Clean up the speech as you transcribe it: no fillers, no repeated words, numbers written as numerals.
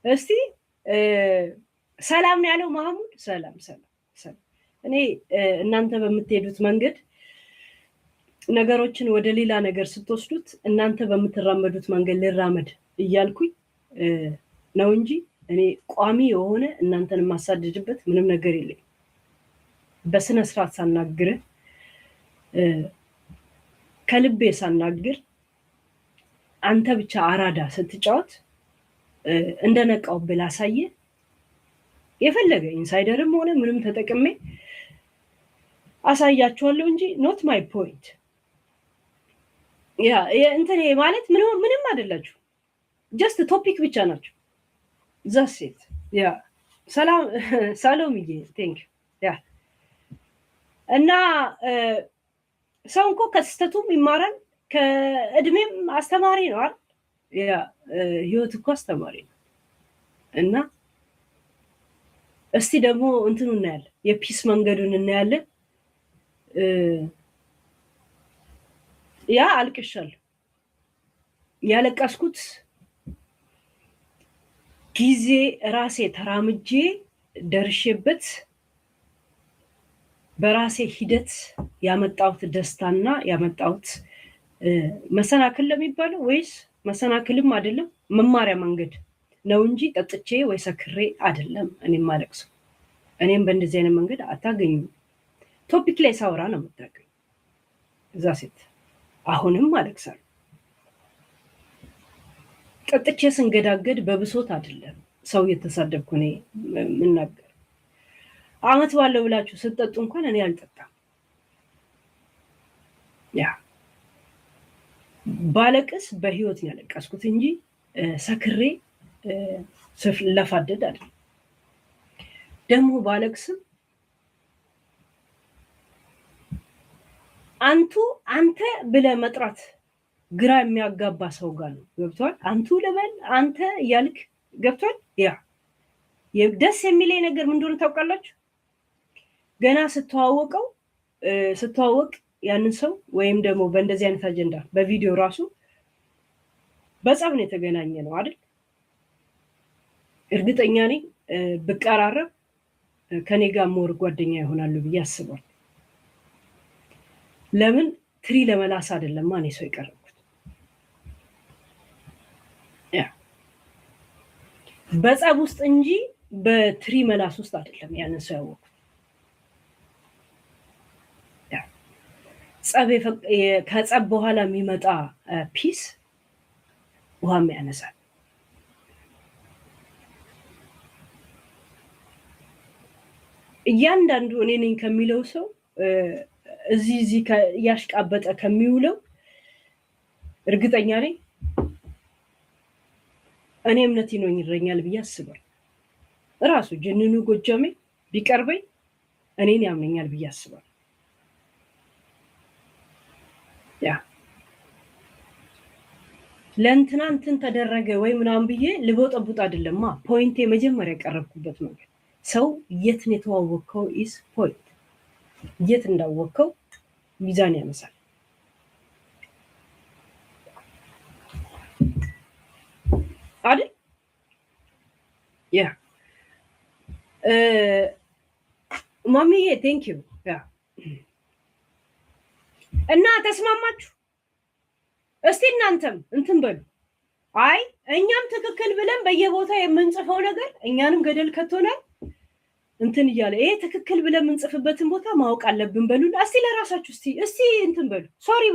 እስቲ ሰላም ነው ያለው ማህሙድ። ሰላም እኔ እናንተ በምትሄዱት መንገድ ነገሮችን ወደ ሌላ ነገር ስትወስዱት እናንተ በምትራመዱት መንገድ ልራመድ እያልኩኝ ነው እንጂ እኔ ቋሚ የሆነ እናንተን የማሳድድበት ምንም ነገር የለኝም። በስነ ስርዓት ሳናግር ከልቤ ሳናግር አንተ ብቻ አራዳ ስትጫወት እንደነቃው ብላሳየ የፈለገ ኢንሳይደርም ሆነ ምንም ተጠቅሜ አሳያችኋለሁ እንጂ ኖት ማይ ፖይንት። ያ እንትን ማለት ምንም አይደላችሁ፣ ጀስት ቶፒክ ብቻ ናቸው። ዛሴት ያ ሰላምዬ ቴንክ ያ እና ሰው እንኳ ከስተቱም ይማራል ከእድሜም አስተማሪ ነው አይደል? ያ ህይወት እኮ አስተማሪ ነው። እና እስቲ ደግሞ እንትኑ እናያለን፣ የፒስ መንገዱን እናያለን። ያ አልቅሻለሁ። ያለቀስኩት ጊዜ ራሴ ተራምጄ ደርሼበት በራሴ ሂደት ያመጣሁት ደስታና ያመጣሁት መሰናክል ለሚባለው ወይስ መሰናክልም አይደለም መማሪያ መንገድ ነው እንጂ ጠጥቼ ወይ ሰክሬ አይደለም። እኔም ማለቅሰው እኔም በእንደዚህ አይነት መንገድ አታገኙ። ቶፒክ ላይ ሳውራ ነው የምታገኙ። እዛ ሴት አሁንም አለቅሳለሁ። ጠጥቼ ስንገዳገድ በብሶት አይደለም ሰው እየተሳደብኩ እኔ የምናገር። አመት ባለው ብላችሁ ስትጠጡ እንኳን እኔ አልጠጣም። ያ ባለቅስ በህይወት ነው ያለቀስኩት እንጂ ሰክሬ ለፋደድ አይደለም። ደግሞ ባለቅስም አንተ ብለህ መጥራት ግራ የሚያጋባ ሰው ጋር ነው። ገብቷል? አንቱ ልበል አንተ እያልክ ገብቷል? ያ ደስ የሚለኝ ነገር ምን እንደሆነ ታውቃላችሁ? ገና ስተዋወቅ ያንን ሰው ወይም ደግሞ በእንደዚህ አይነት አጀንዳ በቪዲዮ ራሱ በጸብ ነው የተገናኘ ነው አይደል? እርግጠኛ ነኝ ብቀራረብ ከኔ ጋር ሞር ጓደኛ ይሆናሉ ብዬ አስባለሁ። ለምን ትሪ ለመላስ አይደለም ማን ሰው ይቀርብኩት። ያ በጸብ ውስጥ እንጂ በትሪ መላስ ውስጥ አይደለም ያንን ሰው ያወቅኩት። ያ ከጸብ በኋላ የሚመጣ ፒስ ውሃም ያነሳል። እያንዳንዱ እኔ ነኝ ከሚለው ሰው እዚህ ያሽቃበጠ ከሚውለው እርግጠኛ ነኝ እኔ እምነት ይኖረኛል ብዬ አስባለሁ። እራሱ ጀንኑ ጎጃሜ ቢቀርበኝ እኔን ያምነኛል ብዬ አስባለሁ። ያ ለእንትና እንትን ተደረገ ወይ ምናምን ብዬ ልቦጠቡጥ አይደለማ። ፖይንቴ መጀመሪያ ያቀረብኩበት መንገድ ሰው የት ነው የተዋወቅከው ኢስ ፖይንት። የት እንዳወቅከው ሚዛን ያነሳል አይደል? ያ ማሚዬ ቴንክ ዩ። ያ እና ተስማማችሁ? እስቲ እናንተም እንትን በሉ። አይ እኛም ትክክል ብለን በየቦታው የምንጽፈው ነገር እኛንም ገደል ከቶናል እንትን እያለ ይሄ ትክክል ብለን የምንጽፍበትን ቦታ ማወቅ አለብን በሉን። እስቲ ለራሳችሁ እስቲ እንትን በሉ። ሶሪ